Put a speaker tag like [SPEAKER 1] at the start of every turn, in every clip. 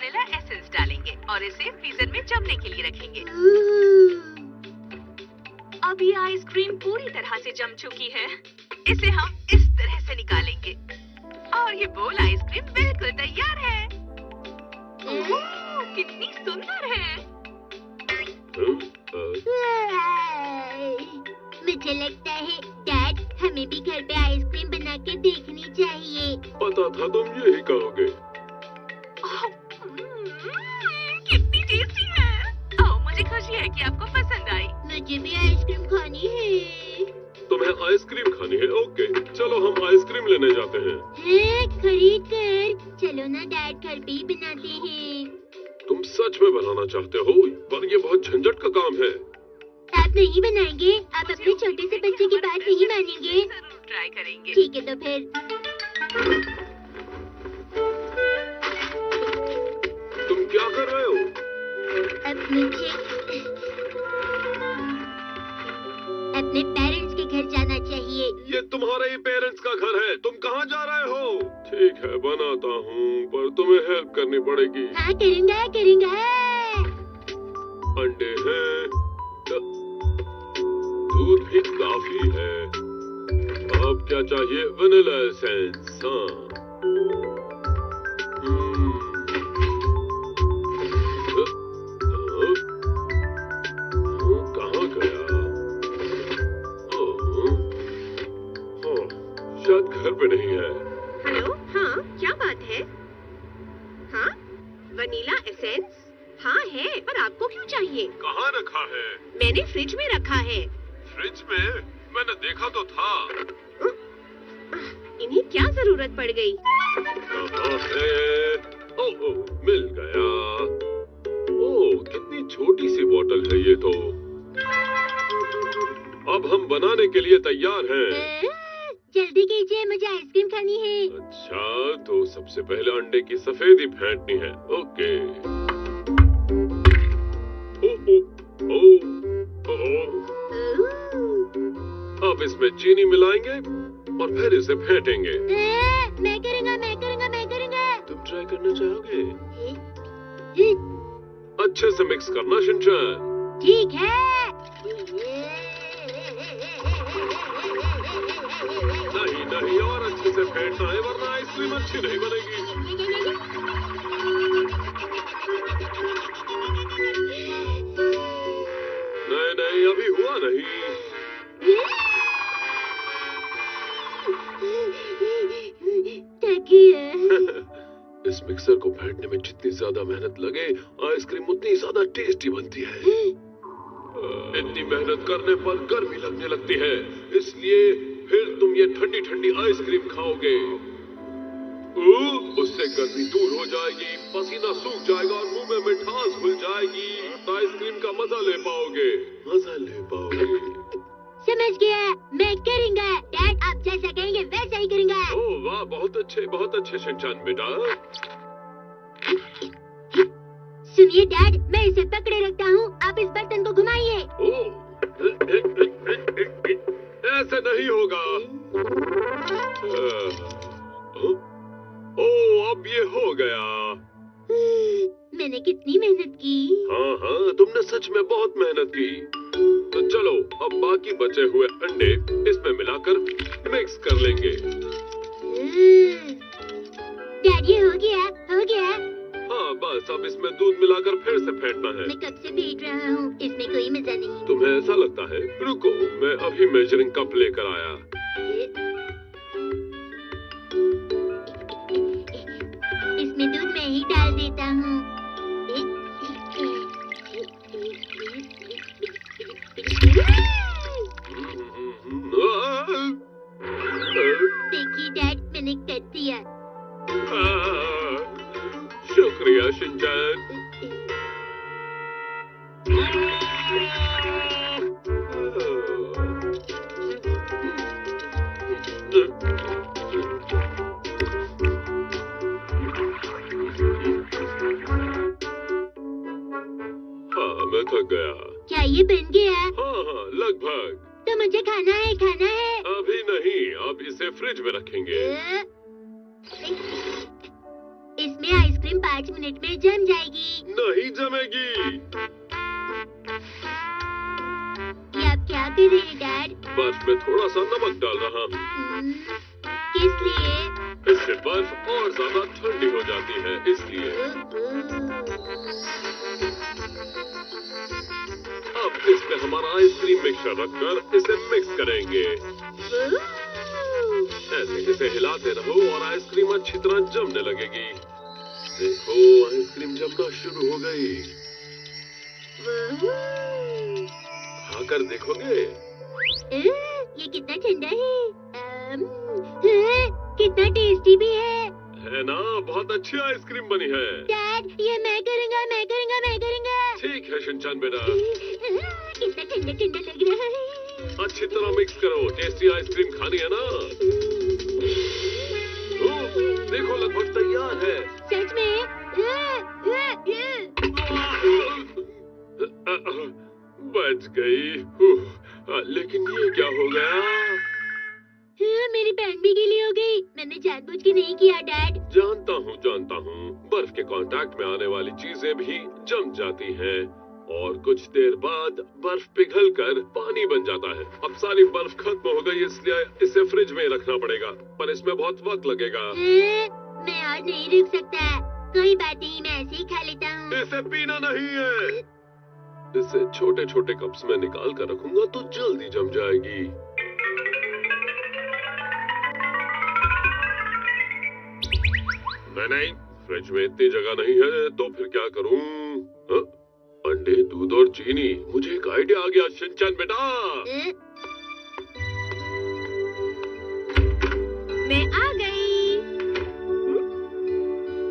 [SPEAKER 1] Vanilla essence डालेंगे और इसे फ्रीजर में जमने के लिए रखेंगे। अब ये आइसक्रीम पूरी तरह से जम चुकी है। इसे हम इस तरह से निकालेंगे और ये बोल आइसक्रीम बिल्कुल तैयार है। कितनी सुंदर है।
[SPEAKER 2] मुझे लगता है डैड, हमें भी घर पे आइसक्रीम बना के देखनी चाहिए।
[SPEAKER 3] पता था तुम यही कहोगे।
[SPEAKER 1] कितनी टेस्टी है। मुझे खुशी है कि आपको पसंद आई।
[SPEAKER 2] मुझे भी आइसक्रीम खानी है।
[SPEAKER 3] तुम्हें आइसक्रीम खानी है? ओके, चलो हम आइसक्रीम लेने जाते हैं।
[SPEAKER 2] खरीद कर। चलो ना डैड, घर पे ही बनाते हैं।
[SPEAKER 3] तुम सच में बनाना चाहते हो? पर ये बहुत झंझट का काम है।
[SPEAKER 2] आप नहीं बनाएंगे? आप अपने छोटे से बच्चे की बात नहीं मानेंगे?
[SPEAKER 1] जरूर ट्राई करेंगे।
[SPEAKER 2] ठीक है तो फिर।
[SPEAKER 3] तुम क्या कर रहे हो?
[SPEAKER 2] अब मुझे अपने पेरेंट्स के घर जाना चाहिए।
[SPEAKER 3] ये तुम्हारे ही पेरेंट्स का घर है। तुम कहाँ जा रहे हो? ठीक है, बनाता हूँ, पर तुम्हें हेल्प करनी पड़ेगी।
[SPEAKER 2] हाँ, करूँगा।
[SPEAKER 3] अंडे हैं, दूध भी काफी है। अब क्या चाहिए? Vanilla essence. कहाँ गया? शायद घर पे नहीं है।
[SPEAKER 1] हेलो, हाँ, क्या बात है? हाँ, वनीला एसेंस? हाँ है, पर आपको क्यों चाहिए?
[SPEAKER 3] कहाँ रखा है?
[SPEAKER 1] मैंने फ्रिज में रखा है।
[SPEAKER 3] फ्रिज में? मैंने देखा तो था।
[SPEAKER 1] इन्हें क्या जरूरत पड़ गई?
[SPEAKER 3] कहाँ है? ओह, मिल गया। ओह, कितनी छोटी सी बोतल है ये तो। अब हम बनाने के लिए तैयार हैं।
[SPEAKER 2] जल्दी कीजिए, मुझे आइसक्रीम खानी है।
[SPEAKER 3] अच्छा, तो सबसे पहले अंडे की सफेदी फेंटनी है। ओके। अब इसमें चीनी मिलाएंगे और फिर इसे फेंटेंगे।
[SPEAKER 2] मैं करूँगा।
[SPEAKER 3] तुम ट्राई करना चाहोगे? अच्छे से मिक्स करना शिनचैन।
[SPEAKER 2] ठीक है।
[SPEAKER 3] नहीं, और अच्छे से फेंटना है, वरना आइसक्रीम अच्छी नहीं बनेगी। नहीं, अभी हुआ नहीं। इस मिक्सर को फेंटने में जितनी ज्यादा मेहनत लगे, आइसक्रीम उतनी ज्यादा टेस्टी बनती है। इतनी मेहनत करने पर गर्मी लगने लगती है, इसलिए फिर तुम ये ठंडी ठंडी आइसक्रीम खाओगे। उससे गर्मी दूर हो जाएगी, पसीना सूख जाएगा और मुंह में मिठास घुल जाएगी। तो आइसक्रीम का मजा ले पाओगे।
[SPEAKER 2] समझ गया, मैं करूँगा। डैड, आप जैसा कहेंगे वैसा ही करूँगा।
[SPEAKER 3] ओह वाह, बहुत अच्छे शिनचैन बेटा।
[SPEAKER 2] सुनिए डैड, मैं इसे पकड़े रखता हूँ, आप इस बर्तन को घुमाइए।
[SPEAKER 3] ऐसे नहीं होगा। ओह, अब ये हो गया।
[SPEAKER 2] मैंने कितनी मेहनत की।
[SPEAKER 3] हाँ, तुमने सच में बहुत मेहनत की। तो चलो, अब बाकी बचे हुए अंडे इसमें मिलाकर मिक्स कर लेंगे।
[SPEAKER 2] डैड, ये हो गया।
[SPEAKER 3] हाँ, बस अब इसमें दूध मिलाकर फिर से फेंटना है।
[SPEAKER 2] मैं कब से फेंट रहा हूँ, इसमें कोई मजा नहीं।
[SPEAKER 3] तुम्हें ऐसा लगता है? रुको, मैं अभी मेजरिंग कप लेकर आया।
[SPEAKER 2] इसमें दूध मैं ही डाल देता हूँ। देखिए डैड, मैंने कर दिया।
[SPEAKER 3] शुक्रिया शिनचैन। हाँ, मैं थक गया।
[SPEAKER 2] क्या ये बन गया?
[SPEAKER 3] हाँ, लगभग।
[SPEAKER 2] तो मुझे खाना है।
[SPEAKER 3] अभी नहीं, अब इसे फ्रिज में रखेंगे।
[SPEAKER 2] इसमें आइसक्रीम 5 मिनट में जम जाएगी।
[SPEAKER 3] नहीं जमेगी।
[SPEAKER 2] ये आप क्या कर रहे हैं डैड?
[SPEAKER 3] बर्फ में थोड़ा सा नमक डाल रहा हूँ।
[SPEAKER 2] किस लिए?
[SPEAKER 3] इससे बर्फ और ज्यादा ठंडी हो जाती है, इसलिए। अब इसमें हमारा आइसक्रीम मिक्सचर रखकर इसे मिक्स करेंगे। ऐसे इसे हिलाते रहो और आइसक्रीम अच्छी तरह जमने लगेगी। देखो, आइसक्रीम जमना शुरू हो गई। खाकर देखोगे?
[SPEAKER 2] ये कितना ठंडा है। कितना टेस्टी भी है
[SPEAKER 3] ना? बहुत अच्छी आइसक्रीम बनी है।
[SPEAKER 2] डैड, ये मैं करूँगा।
[SPEAKER 3] ठीक है शिनचैन बेटा।
[SPEAKER 2] कितना ठंडा ठंडा लग रहा है।
[SPEAKER 3] अच्छी तरह मिक्स करो। टेस्टी आइसक्रीम खानी है ना? देखो, लगभग तैयार है।
[SPEAKER 2] सच में?
[SPEAKER 3] बच गई। लेकिन ये क्या हो गया?
[SPEAKER 2] मेरी पैन भी गीली हो गई। मैंने जानबूझ के नहीं किया डैड।
[SPEAKER 3] जानता हूँ। बर्फ के कांटेक्ट में आने वाली चीजें भी जम जाती हैं और कुछ देर बाद बर्फ पिघलकर पानी बन जाता है। अब सारी बर्फ खत्म हो गई, इसलिए इसे फ्रिज में रखना पड़ेगा, पर इसमें बहुत वक्त लगेगा।
[SPEAKER 2] मैं आज नहीं रुक सकता। कोई बात नहीं, मैं ऐसे ही खा लेता हूँ।
[SPEAKER 3] इसे पीना नहीं है। इसे छोटे छोटे कप्स में निकाल कर रखूंगा तो जल्दी जम जाएगी। नहीं, फ्रिज में इतनी जगह नहीं है, तो फिर क्या करूं? अंडे, दूध और चीनी। मुझे एक आइडिया आ गया शिनचैन बेटा।
[SPEAKER 1] मैं आ गई।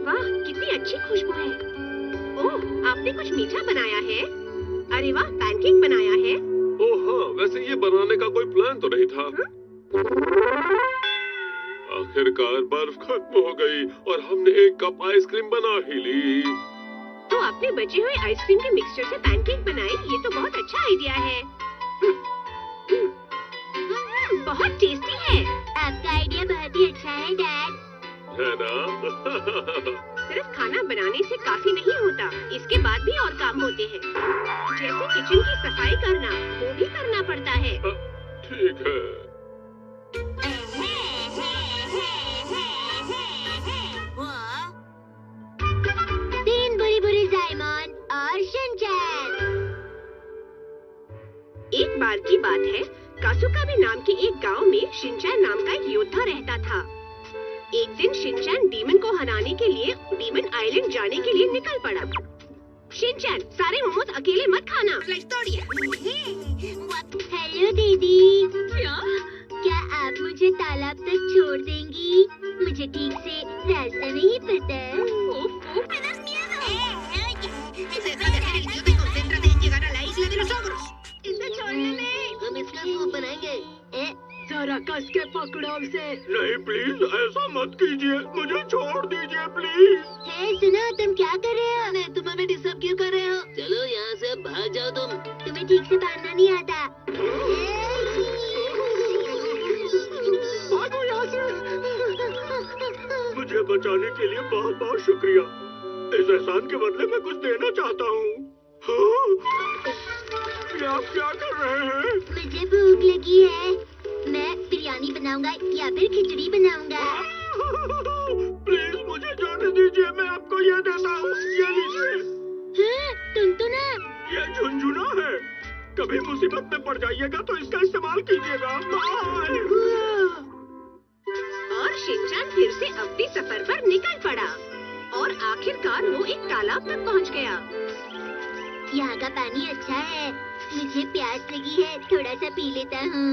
[SPEAKER 1] वाह, कितनी अच्छी खुशबू है। ओह, आपने कुछ मीठा बनाया है। अरे वाह, पैनकेक बनाया है।
[SPEAKER 3] ओह हाँ, वैसे ये बनाने का कोई प्लान तो नहीं था। आखिरकार बर्फ खत्म हो गई और हमने एक कप आइसक्रीम बना ही ली।
[SPEAKER 1] तो आपने बचे हुए आइसक्रीम के मिक्सचर से पैनकेक बनाए। ये तो बहुत अच्छा आइडिया है। बहुत टेस्टी है।
[SPEAKER 2] आपका आइडिया बहुत ही अच्छा है डैड।
[SPEAKER 3] है ना?
[SPEAKER 1] सिर्फ खाना बनाने से काफी नहीं होता, इसके बाद भी और काम होते हैं, जैसे किचन की सफाई करना, वो भी करना पड़ता है।
[SPEAKER 3] ठीक है।
[SPEAKER 2] और शिनचैन।
[SPEAKER 1] एक बार की बात है, कासुकाबे नाम के एक गांव में शिनचैन नाम का एक योद्धा रहता था। एक दिन शिनचैन डीमन को हराने के लिए डीमन आइलैंड जाने के लिए निकल पड़ा। शिनचैन, सारे मोमोज अकेले मत खाना।
[SPEAKER 2] हेलो दीदी।
[SPEAKER 1] क्या
[SPEAKER 2] आप मुझे तालाब तक छोड़ देंगी? मुझे ठीक से रास्ता नहीं पता।
[SPEAKER 1] इसे छोड़ने नहीं।
[SPEAKER 2] हम इसका सूप बनाएंगे।
[SPEAKER 1] जरा कस के पकड़ो उसे।
[SPEAKER 3] नहीं प्लीज, ऐसा मत कीजिए, मुझे छोड़ दीजिए प्लीज।
[SPEAKER 2] हे सुनो, तुम क्या कर रहे हो? नहीं, तुम हमें डिस्टर्ब क्यों कर रहे हो? चलो यहाँ से भाग जाओ तुम। तुम्हें ठीक से बांधना नहीं आता।
[SPEAKER 3] भागो यहाँ से। मुझे बचाने के लिए बहुत बहुत शुक्रिया। इस एहसान के बदले मैं कुछ देना चाहता हूँ। आप क्या कर रहे हैं?
[SPEAKER 2] मुझे भूख लगी है। मैं बिरयानी बनाऊंगा या फिर खिचड़ी बनाऊंगा।
[SPEAKER 3] प्लीज मुझे जाने दीजिए, मैं आपको ये देता हूँ। ये लीजिए।
[SPEAKER 2] टुनटुना।
[SPEAKER 3] ये झुनझुना है। कभी मुसीबत में पड़ जाइएगा तो इसका इस्तेमाल कीजिएगा। बाय।
[SPEAKER 1] और शिनचैन फिर से अपने सफर पर निकल पड़ा और आखिरकार वो एक तालाब तक पहुँच गया।
[SPEAKER 2] यहाँ का पानी अच्छा है। मुझे प्यास लगी है, थोड़ा सा पी लेता हूँ।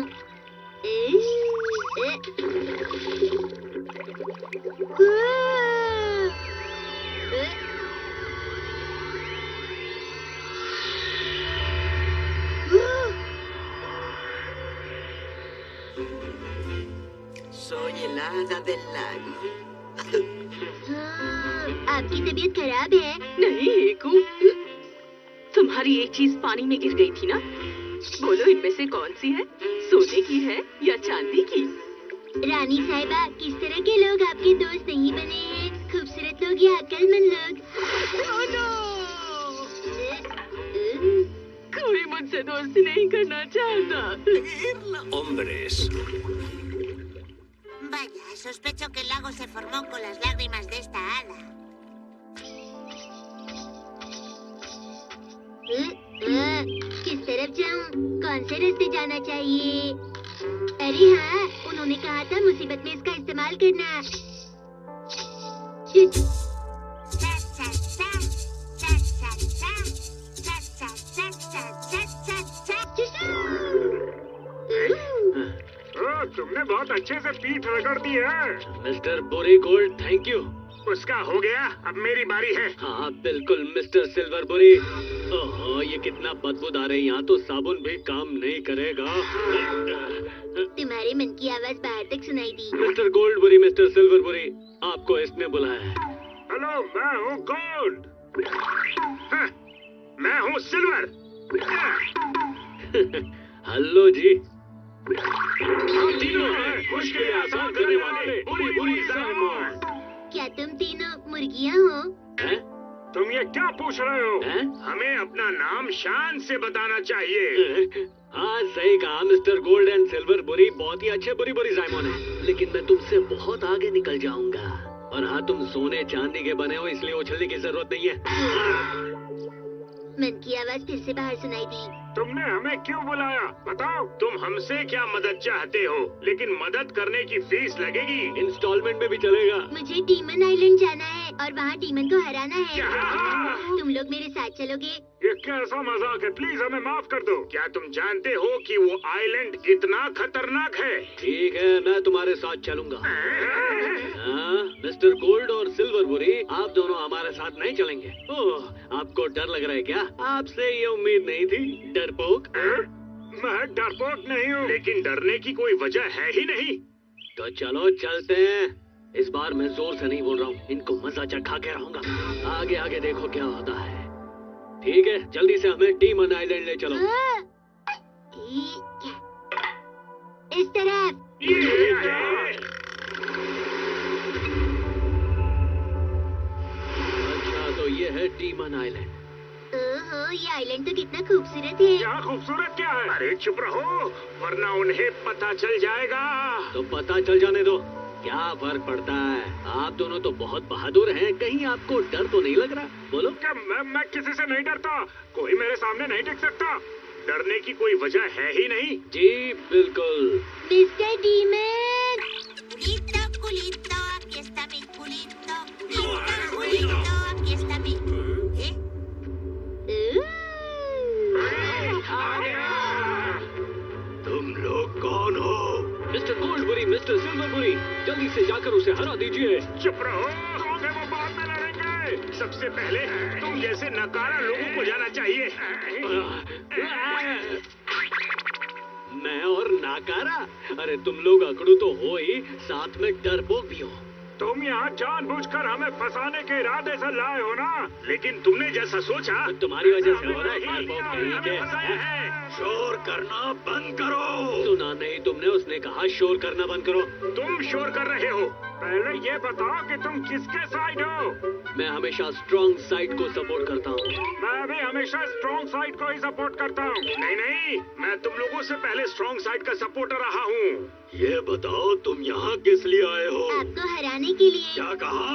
[SPEAKER 4] Soy el hada del lago.
[SPEAKER 2] आपकी तबीयत खराब है?
[SPEAKER 1] नहीं एकू, तुम्हारी एक चीज पानी में गिर गई थी ना? बोलो, इनमें से कौन सी है? सोने की है या चांदी की?
[SPEAKER 2] रानी साहिबा, किस तरह के लोग आपके दोस्त नहीं बने हैं? खूबसूरत लोग या अक्लमंद लोग?
[SPEAKER 1] कोई मुझसे दोस्ती नहीं करना चाहता।
[SPEAKER 3] Hombres.
[SPEAKER 5] Vaya, sospecho que el lago se formó con las lágrimas de esta hada.
[SPEAKER 2] किस तरफ जाऊं? कौन से रास्ते जाना चाहिए? अरे हाँ, उन्होंने कहा था मुसीबत में इसका इस्तेमाल करना।
[SPEAKER 5] Cha, cha, cha, cha, cha, cha, cha, cha, cha, cha, cha, cha,
[SPEAKER 6] तुमने बहुत अच्छे से पीठ रगड़ दी है।
[SPEAKER 7] मिस्टर बुरी गोल्ड, थैंक यू।
[SPEAKER 6] उसका हो गया, अब मेरी बारी है।
[SPEAKER 7] हाँ बिल्कुल मिस्टर सिल्वर बुरी। ओहो, ये कितना बदबूदार है, यहाँ तो साबुन भी काम नहीं करेगा।
[SPEAKER 2] तुम्हारे मन की आवाज बाहर तक सुनाई दी।
[SPEAKER 7] मिस्टर गोल्ड बुरी, मिस्टर सिल्वर बुरी, आपको इसने बुलाया है।
[SPEAKER 6] हेलो, मैं हूँ गोल्ड। हाँ, मैं हूँ सिल्वर।
[SPEAKER 7] हेलो जी।
[SPEAKER 6] हम तीनों हैं मुश्किलें आसान करने वाले बुरी बुरी साइमन।
[SPEAKER 2] क्या तुम तीनों मुर्गियाँ हो?
[SPEAKER 7] हैं?
[SPEAKER 6] तुम ये क्या पूछ रहे हो?
[SPEAKER 7] हैं?
[SPEAKER 6] हमें अपना नाम शान से बताना चाहिए।
[SPEAKER 7] हाँ सही कहा मिस्टर गोल्ड एंड सिल्वर बुरी, बहुत ही अच्छे बुरी बुरी साइमन है, लेकिन मैं तुमसे बहुत आगे निकल जाऊंगा। और हाँ, तुम सोने चांदी के बने हो, इसलिए उछलने की जरूरत नहीं है।
[SPEAKER 2] मन की आवाज फिर से बाहर सुनाई दी।
[SPEAKER 6] तुमने हमें क्यों बुलाया? बताओ, तुम हमसे क्या मदद चाहते हो? लेकिन मदद करने की फीस लगेगी।
[SPEAKER 7] इंस्टॉलमेंट में भी चलेगा।
[SPEAKER 2] मुझे डीमन आइलैंड जाना है और वहाँ डीमन को हराना है।
[SPEAKER 6] क्या?
[SPEAKER 2] तुम लोग मेरे साथ चलोगे?
[SPEAKER 6] ये कैसा मजाक है? प्लीज हमें माफ कर दो। क्या तुम जानते हो कि वो आइलैंड इतना खतरनाक है?
[SPEAKER 7] ठीक है, मैं तुम्हारे साथ चलूंगा। हाँ, मिस्टर गोल्ड और सिल्वर बुरी, आप दोनों हमारे साथ नहीं चलेंगे। ओह, आपको डर लग रहा है क्या? आपसे ये उम्मीद नहीं थी, डरपोक।
[SPEAKER 6] मैं डरपोक नहीं हूँ, लेकिन डरने की कोई वजह है ही नहीं।
[SPEAKER 7] तो चलो चलते हैं। इस बार मैं जोर से नहीं बोल रहा हूँ, इनको मजा चखा के रहूंगा। आगे आगे देखो क्या होता है। ठीक है, जल्दी से हमें डीमन आइलैंड ले चलो।
[SPEAKER 2] ठीक है, इस तरफ।
[SPEAKER 7] अच्छा, तो ये है डीमन आइलैंड।
[SPEAKER 2] ओहो, ये आइलैंड तो कितना खूबसूरत है।
[SPEAKER 6] क्या खूबसूरत क्या है? अरे चुप रहो, वरना उन्हें पता चल जाएगा।
[SPEAKER 7] तो पता चल जाने दो, क्या फर्क पड़ता है? आप दोनों तो बहुत बहादुर हैं, कहीं आपको डर तो नहीं लग रहा? बोलो।
[SPEAKER 6] क्या मैं किसी से नहीं डरता। कोई मेरे सामने नहीं टिक सकता। डरने की कोई वजह है ही नहीं।
[SPEAKER 7] जी बिल्कुल।
[SPEAKER 2] Mister demon.
[SPEAKER 5] Culito, culito, aquí está mi culito. Culito, culito, aquí está mi... ¿Eh?
[SPEAKER 6] तुम लोग कौन हो?
[SPEAKER 7] मिस्टर गोल्ड बुरी, मिस्टर सिल्वर बुरी, जल्दी से जाकर उसे हरा दीजिए।
[SPEAKER 6] चुप रहो, कौन है वो? बाद में लड़ेंगे। सबसे पहले तुम जैसे नकारा लोगों को जाना चाहिए।
[SPEAKER 7] मैं और नाकारा? अरे तुम लोग अकड़ू तो हो ही, साथ में डरपोक भी हो।
[SPEAKER 6] तुम यहाँ जानबूझकर हमें फंसाने के इरादे से लाए हो ना? लेकिन तुमने जैसा सोचा
[SPEAKER 7] तुम्हारी वजह से हो रहा है, डरपोक कहीं के।
[SPEAKER 6] शोर करना बंद करो।
[SPEAKER 7] सुना नहीं तुमने? उसने कहा शोर करना बंद करो।
[SPEAKER 6] तुम शोर कर रहे हो। पहले ये बताओ कि तुम किसके साइड हो?
[SPEAKER 7] मैं हमेशा स्ट्रॉन्ग साइड को सपोर्ट करता हूँ।
[SPEAKER 6] मैं भी हमेशा स्ट्रॉन्ग साइड को ही सपोर्ट करता हूँ। नहीं, मैं तुम लोगों से पहले स्ट्रॉन्ग साइड का सपोर्टर रहा हूँ। ये बताओ, तुम यहाँ किस लिए आए हो?
[SPEAKER 2] आपको हराने के लिए।
[SPEAKER 6] क्या कहा?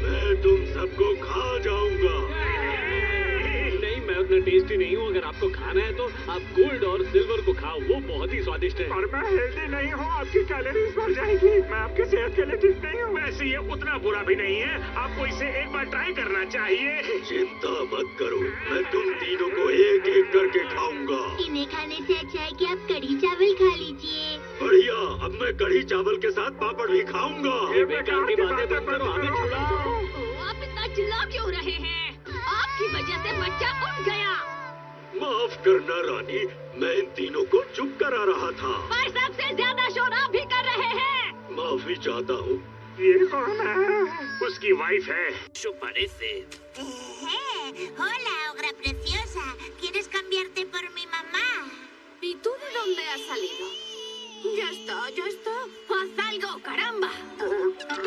[SPEAKER 6] मैं तुम सबको खा जाऊंगा।
[SPEAKER 7] नहीं, मैं उतना टेस्टी नहीं हूँ। अगर आपको खाना है तो आप गोल्ड और सिल्वर को खाओ, वो बहुत ही स्वादिष्ट है।
[SPEAKER 6] और मैं हेल्दी नहीं हूँ, आपकी कैलोरीज बढ़ जाएगी। मैं आपकी सेहत के लिए ठीक नहीं हूँ। वैसे ये उतना बुरा भी नहीं है, आपको इसे एक बार ट्राई करना चाहिए। चिंता मत करो, मैं तुम तीनों को एक एक करके खाऊंगा।
[SPEAKER 2] इन्हें खाने से अच्छा है कि आप कढ़ी चावल खा लीजिए।
[SPEAKER 6] बढ़िया, अब मैं कढ़ी चावल के साथ पापड़ भी खाऊंगा।
[SPEAKER 7] ये बेकार की बातें बंद करो, हमें छुड़ाओ।
[SPEAKER 1] आप इतना चिल्ला क्यों रहे हैं? आपकी वजह से बच्चा उठ गया।
[SPEAKER 6] माफ करना रानी, मैं इन तीनों को चुप करा रहा था।
[SPEAKER 1] पर सबसे ज्यादा शोर आप भी कर रहे हैं।
[SPEAKER 6] माफी चाहता हूँ। ये कौन है? उसकी वाइफ है।
[SPEAKER 3] Eso parece.
[SPEAKER 5] Hola, ogra preciosa. ¿Quieres cambiarte por mi mamá?
[SPEAKER 1] ¿Y tú de dónde has salido?
[SPEAKER 5] Ya está. Haz algo, caramba.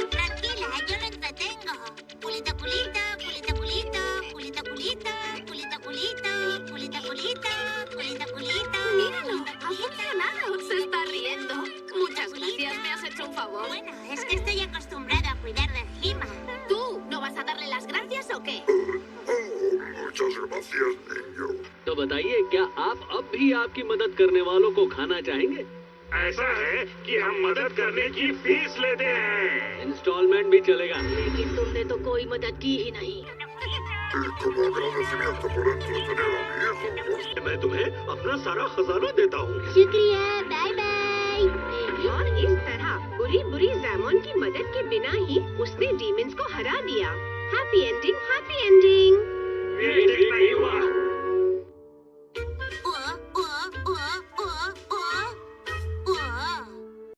[SPEAKER 5] Tranquila, yo lo entretengo. Culito, culito, culito, culito, culito, culito, culito, culito, culito, culito, culito, culito. Míralo, ha funcionado. Se está riendo. Muchas gracias, me has hecho un favor. Bueno, es que estoy acostumbrada a cuidar de He-Man. ¿Tú no vas a darle las gracias o qué?
[SPEAKER 8] Muchas gracias, niño.
[SPEAKER 7] तो बताइए, क्या आप अब भी आपकी मदद करने वालों को खाना चाहेंगे?
[SPEAKER 6] ऐसा है कि हम मदद करने की फीस लेते हैं।
[SPEAKER 7] इंस्टॉलमेंट भी चलेगा।
[SPEAKER 2] लेकिन तुमने तो कोई मदद की ही नहीं।
[SPEAKER 8] Y como agradecimiento por entretener a mi hijo,
[SPEAKER 6] मैं तुम्हें अपना सारा खजाना देता हूँ।
[SPEAKER 2] शुक्रिया, बाय बाय।
[SPEAKER 1] और इस तरह बुरी जैमॉन की मदद के बिना ही उसने डीमंस को हरा दिया। Happy ending, happy ending.